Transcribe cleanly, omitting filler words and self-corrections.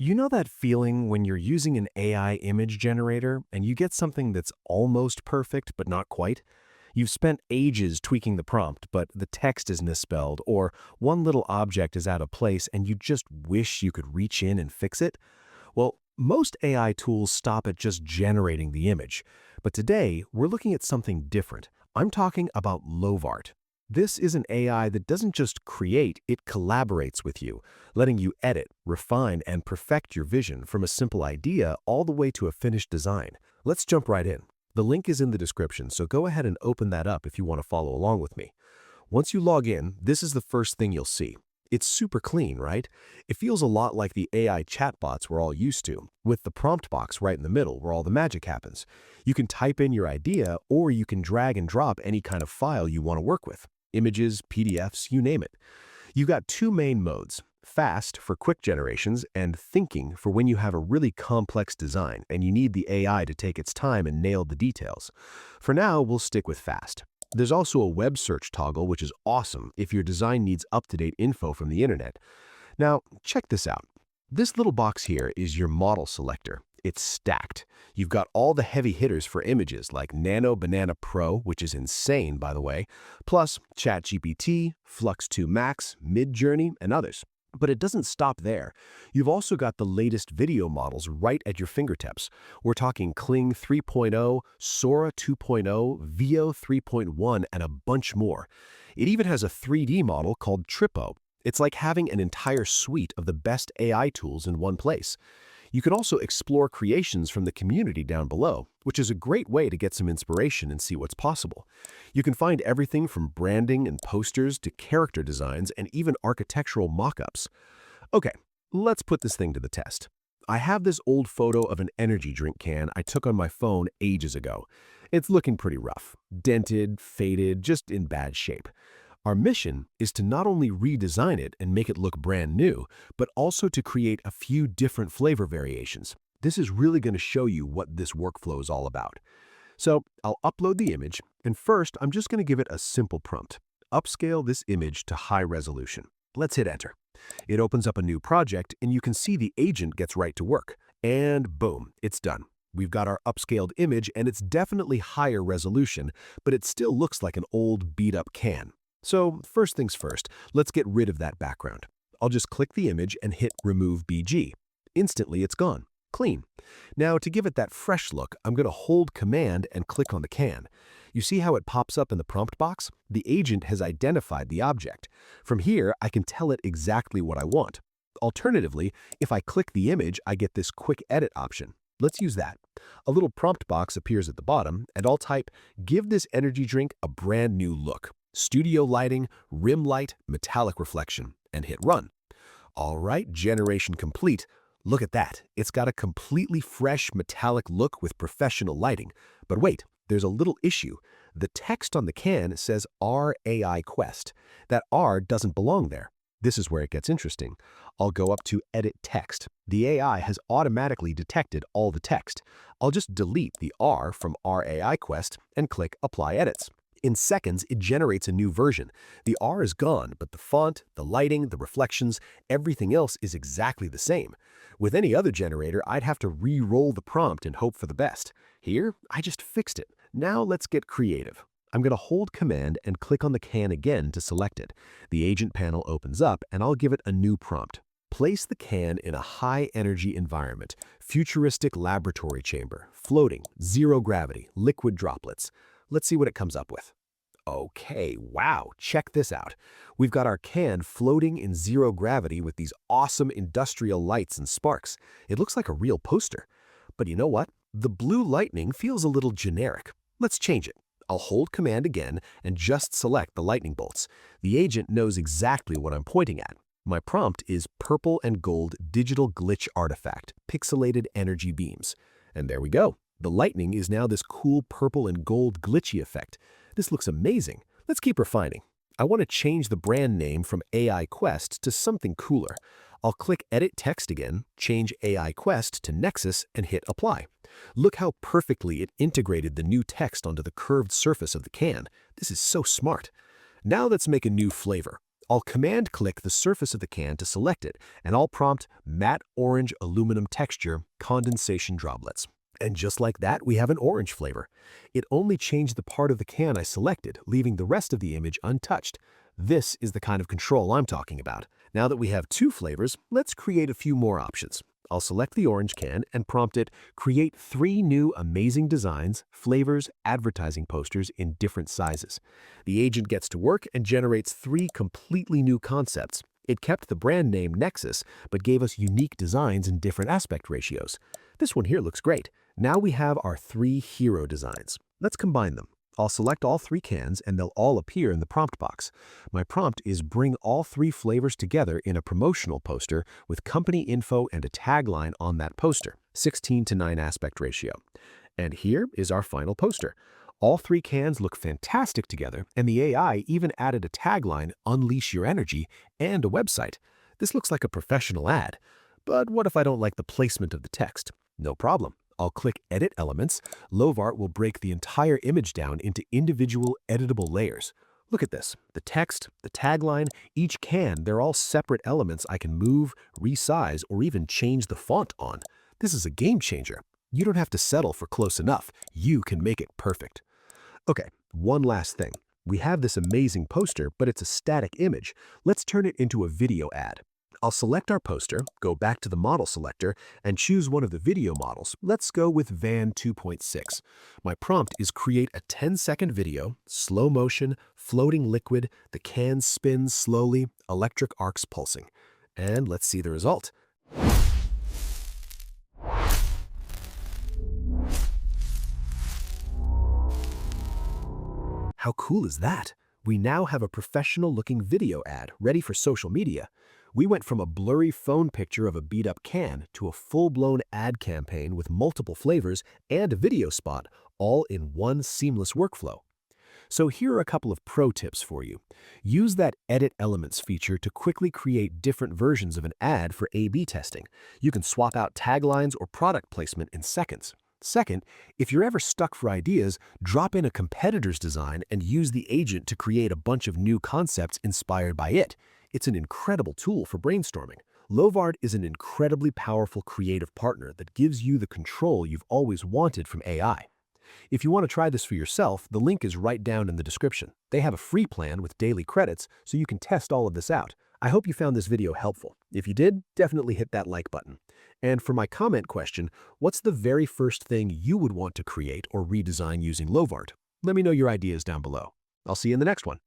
You know that feeling when you're using an AI image generator and you get something that's almost perfect but not quite? You've spent ages tweaking the prompt, but the text is misspelled, or one little object is out of place and you just wish you could reach in and fix it? Well, most AI tools stop at just generating the image. But today, we're looking at something different. I'm talking about Lovart. This is an AI that doesn't just create, it collaborates with you, letting you edit, refine, and perfect your vision from a simple idea all the way to a finished design. Let's jump right in. The link is in the description, so go ahead and open that up if you want to follow along with me. Once you log in, this is the first thing you'll see. It's super clean, right? It feels a lot like the AI chatbots we're all used to, with the prompt box right in the middle where all the magic happens. You can type in your idea, or you can drag and drop any kind of file you want to work with. Images, PDFs, you name it. You've got two main modes: fast for quick generations and thinking for when you have a really complex design and you need the AI to take its time and nail the details. For now, we'll stick with fast. There's also a web search toggle, which is awesome if your design needs up-to-date info from the internet. Now, check this out. This little box here is your model selector. It's stacked. You've got all the heavy hitters for images like Nano Banana Pro, which is insane, by the way, plus ChatGPT, Flux 2 Max, Midjourney, and others. But it doesn't stop there. You've also got the latest video models right at your fingertips. We're talking Kling 3.0, Sora 2.0, Veo 3.1, and a bunch more. It even has a 3D model called Tripo. It's like having an entire suite of the best AI tools in one place. You can also explore creations from the community down below, which is a great way to get some inspiration and see what's possible. You can find everything from branding and posters to character designs and even architectural mock-ups. Okay, let's put this thing to the test. I have this old photo of an energy drink can I took on my phone ages ago. It's looking pretty rough, dented, faded, just in bad shape. Our mission is to not only redesign it and make it look brand new, but also to create a few different flavor variations. This is really going to show you what this workflow is all about. So I'll upload the image, and first I'm just going to give it a simple prompt. Upscale this image to high resolution. Let's hit enter. It opens up a new project, and you can see the agent gets right to work. And boom, it's done. We've got our upscaled image, and it's definitely higher resolution, but it still looks like an old beat-up can. So first things first, let's get rid of that background. I'll just click the image and hit Remove BG. Instantly, it's gone. Clean. Now, to give it that fresh look, I'm going to hold Command and click on the can. You see how it pops up in the prompt box? The agent has identified the object. From here, I can tell it exactly what I want. Alternatively, if I click the image, I get this quick edit option. Let's use that. A little prompt box appears at the bottom, and I'll type, "Give this energy drink a brand new look. Studio lighting, rim light, metallic reflection," and hit run. All right, generation complete. Look at that. It's got a completely fresh metallic look with professional lighting. But wait, there's a little issue. The text on the can says R AI Quest. That R doesn't belong there. This is where it gets interesting. I'll go up to Edit Text. The AI has automatically detected all the text. I'll just delete the R from R AI Quest and click Apply Edits. In seconds, it generates a new version. The R is gone, but the font, the lighting, the reflections, everything else is exactly the same. With any other generator, I'd have to re-roll the prompt and hope for the best. Here, I just fixed it. Now let's get creative. I'm going to hold Command and click on the can again to select it. The agent panel opens up, and I'll give it a new prompt. Place the can in a high-energy environment, futuristic laboratory chamber, floating, zero gravity, liquid droplets. Let's see what it comes up with. Okay, wow, check this out. We've got our can floating in zero gravity with these awesome industrial lights and sparks. It looks like a real poster. But you know what? The blue lightning feels a little generic. Let's change it. I'll hold Command again and just select the lightning bolts. The agent knows exactly what I'm pointing at. My prompt is purple and gold digital glitch artifact, pixelated energy beams. And there we go. The lightning is now this cool purple and gold glitchy effect. This looks amazing. Let's keep refining. I want to change the brand name from AI Quest to something cooler. I'll click Edit Text again, change AI Quest to Nexus, and hit Apply. Look how perfectly it integrated the new text onto the curved surface of the can. This is so smart. Now let's make a new flavor. I'll command-click the surface of the can to select it, and I'll prompt matte orange aluminum texture condensation droplets. And just like that, we have an orange flavor. It only changed the part of the can I selected, leaving the rest of the image untouched. This is the kind of control I'm talking about. Now that we have two flavors, let's create a few more options. I'll select the orange can and prompt it, create 3 new amazing designs, flavors, advertising posters in different sizes. The agent gets to work and generates 3 completely new concepts. It kept the brand name Nexus, but gave us unique designs in different aspect ratios. This one here looks great. Now we have our 3 hero designs. Let's combine them. I'll select all 3 cans and they'll all appear in the prompt box. My prompt is bring all 3 flavors together in a promotional poster with company info and a tagline on that poster, 16:9 aspect ratio. And here is our final poster. All 3 cans look fantastic together, and the AI even added a tagline, Unleash Your Energy, and a website. This looks like a professional ad. But what if I don't like the placement of the text? No problem. I'll click Edit Elements. Lovart will break the entire image down into individual editable layers. Look at this. The text, the tagline, each can, they're all separate elements I can move, resize, or even change the font on. This is a game changer. You don't have to settle for close enough. You can make it perfect. Okay, one last thing. We have this amazing poster, but it's a static image. Let's turn it into a video ad. I'll select our poster, go back to the model selector, and choose one of the video models. Let's go with Van 2.6. My prompt is create a 10-second video, slow motion, floating liquid, the can spins slowly, electric arcs pulsing. And let's see the result. How cool is that? We now have a professional-looking video ad ready for social media. We went from a blurry phone picture of a beat-up can to a full-blown ad campaign with multiple flavors and a video spot, all in one seamless workflow. So here are a couple of pro tips for you. Use that Edit Elements feature to quickly create different versions of an ad for A/B testing. You can swap out taglines or product placement in seconds. Second, if you're ever stuck for ideas, drop in a competitor's design and use the agent to create a bunch of new concepts inspired by it. It's an incredible tool for brainstorming. Lovart is an incredibly powerful creative partner that gives you the control you've always wanted from AI. If you want to try this for yourself, the link is right down in the description. They have a free plan with daily credits, so you can test all of this out. I hope you found this video helpful. If you did, definitely hit that like button. And for my comment question, what's the very first thing you would want to create or redesign using Lovart? Let me know your ideas down below. I'll see you in the next one.